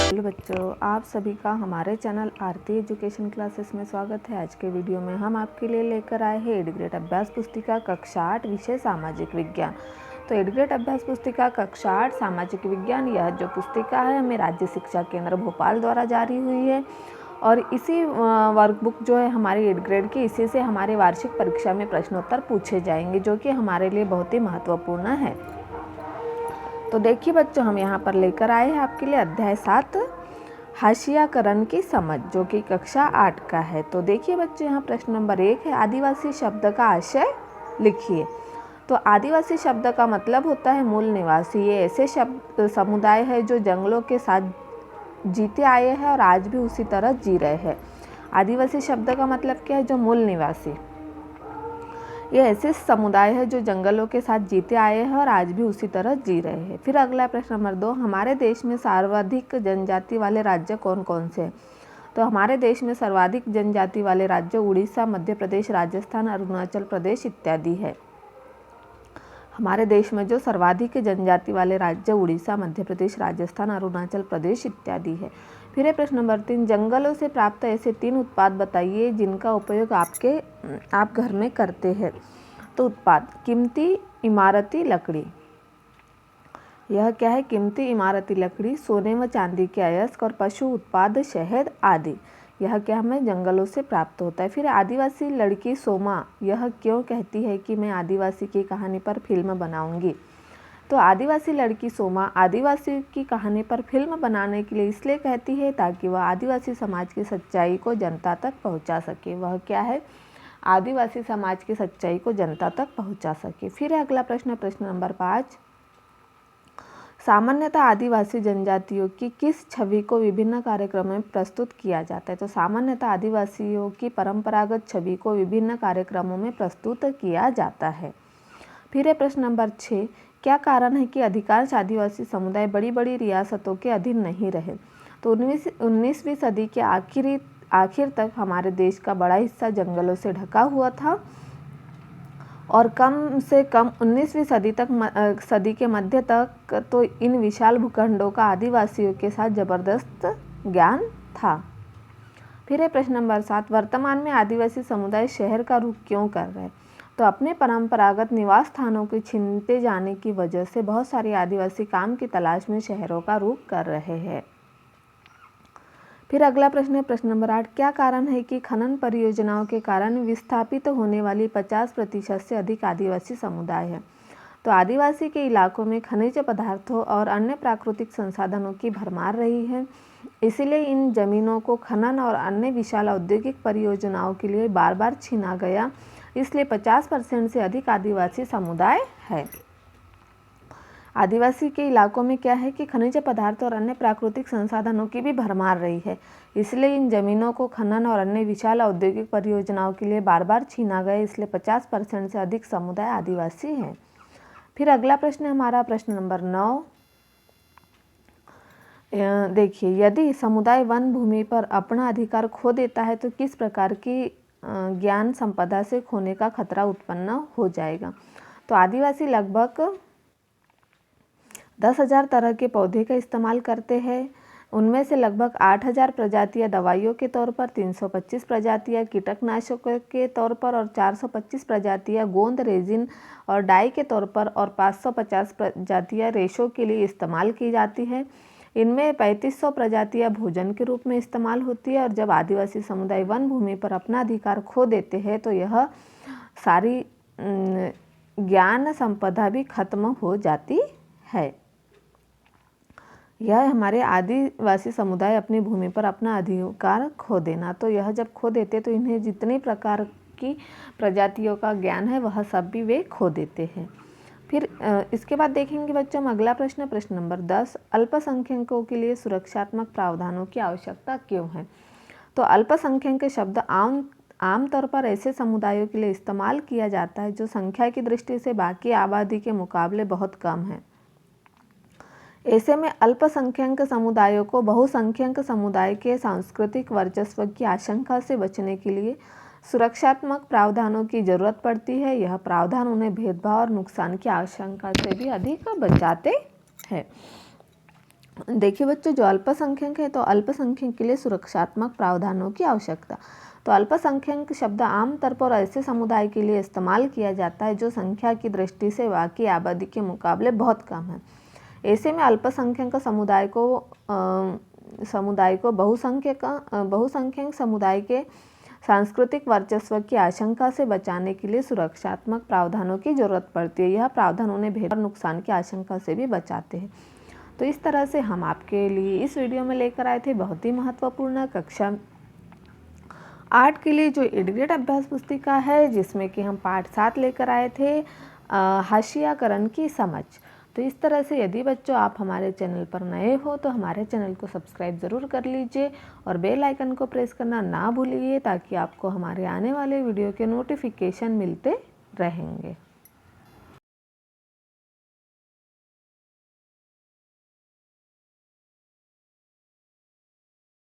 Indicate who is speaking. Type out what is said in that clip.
Speaker 1: Hello बच्चों, आप सभी का हमारे चैनल आरती एजुकेशन क्लासेस में स्वागत है। आज के वीडियो में हम आपके लिए लेकर आए हैं एड ग्रेड अभ्यास पुस्तिका कक्षा 8 विषय सामाजिक विज्ञान। तो एड ग्रेड अभ्यास पुस्तिका कक्षा 8 सामाजिक विज्ञान, यह जो पुस्तिका है हमें राज्य शिक्षा केंद्र भोपाल द्वारा जारी हुई है और इसी वर्कबुक जो है हमारी एड ग्रेड की, इसी से हमारे वार्षिक परीक्षा में प्रश्नोत्तर पूछे जाएंगे, जो कि हमारे लिए बहुत ही महत्वपूर्ण है। तो देखिए बच्चों, हम यहाँ पर लेकर आए हैं आपके लिए अध्याय 7 हाशियाकरण की समझ, जो कि कक्षा 8 का है। तो देखिए बच्चों, यहाँ प्रश्न नंबर 1 है, आदिवासी शब्द का आशय लिखिए। तो आदिवासी शब्द का मतलब होता है मूल निवासी। ये ऐसे शब्द समुदाय है जो जंगलों के साथ जीते आए हैं और आज भी उसी तरह जी रहे हैं। आदिवासी शब्द का मतलब क्या है? जो मूल निवासी। ये ऐसे समुदाय है जो जंगलों के साथ जीते आए हैं और आज भी उसी तरह जी रहे हैं। फिर अगला प्रश्न नंबर 2, हमारे देश में सर्वाधिक जनजाति वाले राज्य कौन कौन से हैं? तो हमारे देश में सर्वाधिक जनजाति वाले राज्य उड़ीसा, मध्य प्रदेश, राजस्थान, अरुणाचल प्रदेश इत्यादि है। हमारे देश में जो सर्वाधिक जनजाति वाले राज्य उड़ीसा, मध्य प्रदेश, राजस्थान, अरुणाचल प्रदेश इत्यादि है। फिर है प्रश्न नंबर 3, जंगलों से प्राप्त ऐसे 3 उत्पाद बताइए जिनका उपयोग आप घर में करते हैं। तो उत्पाद, कीमती इमारती लकड़ी। यह क्या है? कीमती इमारती लकड़ी, सोने व चांदी के अयस्क और पशु उत्पाद, शहद आदि। यह क्या हमें जंगलों से प्राप्त होता है। फिर आदिवासी लड़की सोमा यह क्यों कहती है कि मैं आदिवासी की कहानी पर फिल्म बनाऊंगी? तो आदिवासी लड़की सोमा आदिवासी की कहानी पर फिल्म बनाने के लिए इसलिए कहती है ताकि वह आदिवासी समाज की सच्चाई को जनता तक पहुंचा सके। वह क्या है? आदिवासी समाज की सच्चाई को जनता तक पहुंचा सके। फिर अगला प्रश्न, प्रश्न नंबर 5, सामान्यतः आदिवासी जनजातियों की किस छवि को विभिन्न कार्यक्रमों में प्रस्तुत किया जाता है? तो सामान्यतः आदिवासियों की परंपरागत छवि को विभिन्न कार्यक्रमों में प्रस्तुत किया जाता है। फिर है प्रश्न नंबर 6, क्या कारण है कि अधिकांश आदिवासी समुदाय बड़ी बड़ी रियासतों के अधीन नहीं रहे? तो 19वीं सदी के आखिर तक हमारे देश का बड़ा हिस्सा जंगलों से ढका हुआ था और कम से कम 19वीं सदी के मध्य तक तो इन विशाल भूखंडों का आदिवासियों के साथ जबरदस्त ज्ञान था। फिर है प्रश्न नंबर 7, वर्तमान में आदिवासी समुदाय शहर का रुख क्यों कर रहे हैं? तो अपने परंपरागत निवास स्थानों के छीनते जाने की वजह से बहुत सारे आदिवासी काम की तलाश में शहरों का रुख कर रहे हैं। फिर अगला प्रश्न है प्रश्न नंबर 8, क्या कारण है कि खनन परियोजनाओं के कारण विस्थापित होने वाली 50% से अधिक आदिवासी समुदाय है? तो आदिवासी के इलाकों में खनिज पदार्थों और अन्य प्राकृतिक संसाधनों की भरमार रही है, इसलिए इन जमीनों को खनन और अन्य विशाल औद्योगिक परियोजनाओं के लिए बार बार छीना गया, इसलिए 50% से अधिक आदिवासी समुदाय है। आदिवासी के इलाकों में क्या है कि खनिज पदार्थ और अन्य प्राकृतिक संसाधनों की भी भरमार रही है, इसलिए इन जमीनों को खनन और अन्य विशाल औद्योगिक परियोजनाओं के लिए बार बार छीना गया, इसलिए 50% से अधिक समुदाय आदिवासी हैं। फिर अगला प्रश्न है हमारा प्रश्न नंबर 9, देखिए, यदि समुदाय वन भूमि पर अपना अधिकार खो देता है तो किस प्रकार की ज्ञान संपदा से खोने का खतरा उत्पन्न हो जाएगा? तो आदिवासी लगभग 10,000 तरह के पौधे का इस्तेमाल करते हैं। उनमें से लगभग 8,000 प्रजातियां दवाइयों के तौर पर, 325 प्रजातियां कीटनाशकों के तौर पर और 425 प्रजातियां गोंद, रेजिन और डाई के तौर पर और 550 प्रजातियां रेशों के लिए इस्तेमाल की जाती है। इनमें 3500 प्रजातियां भोजन के रूप में इस्तेमाल होती है। और जब आदिवासी समुदाय वन भूमि पर अपना अधिकार खो देते हैं तो यह सारी ज्ञान संपदा भी खत्म हो जाती है। यह हमारे आदिवासी समुदाय अपनी भूमि पर अपना अधिकार खो देना, तो यह जब खो देते तो इन्हें जितने प्रकार की प्रजातियों का ज्ञान है वह सब भी वे खो देते हैं। फिर इसके बाद देखेंगे बच्चों हम अगला प्रश्न, प्रश्न नंबर 10, अल्पसंख्यकों के लिए सुरक्षात्मक प्रावधानों की आवश्यकता क्यों है? तो अल्पसंख्यक शब्द आमतौर पर ऐसे समुदायों के लिए इस्तेमाल किया जाता है जो संख्या की दृष्टि से बाकी आबादी के मुकाबले बहुत कम है। ऐसे में अल्पसंख्यक समुदायों को बहुसंख्यक समुदाय के सांस्कृतिक वर्चस्व की आशंका से बचने के लिए सुरक्षात्मक प्रावधानों की जरूरत पड़ती है। यह प्रावधान उन्हें भेदभाव और नुकसान की आशंका से भी अधिक बचाते हैं। देखिए बच्चों, जो अल्पसंख्यक है तो अल्पसंख्यक के लिए सुरक्षात्मक प्रावधानों की आवश्यकता। तो अल्पसंख्यक शब्द आमतौर पर ऐसे समुदाय के लिए इस्तेमाल किया जाता है जो संख्या की दृष्टि से बाकी आबादी के मुकाबले बहुत कम है। ऐसे में अल्पसंख्यक समुदाय को बहुसंख्यक समुदाय के सांस्कृतिक वर्चस्व की आशंका से बचाने के लिए सुरक्षात्मक प्रावधानों की जरूरत पड़ती है। यह प्रावधान उन्हें भेदभाव नुकसान की आशंका से भी बचाते हैं। तो इस तरह से हम आपके लिए इस वीडियो में लेकर आए थे बहुत ही महत्वपूर्ण कक्षा 8 के लिए जो एडग्रेड अभ्यास पुस्तिका है, जिसमें कि हम पाठ 7 लेकर आए थे, हाशियाकरण की समझ। तो इस तरह से यदि बच्चों आप हमारे चैनल पर नए हो तो हमारे चैनल को सब्सक्राइब ज़रूर कर लीजिए और बेल आइकन को प्रेस करना ना भूलिए, ताकि आपको हमारे आने वाले वीडियो के नोटिफिकेशन मिलते रहेंगे।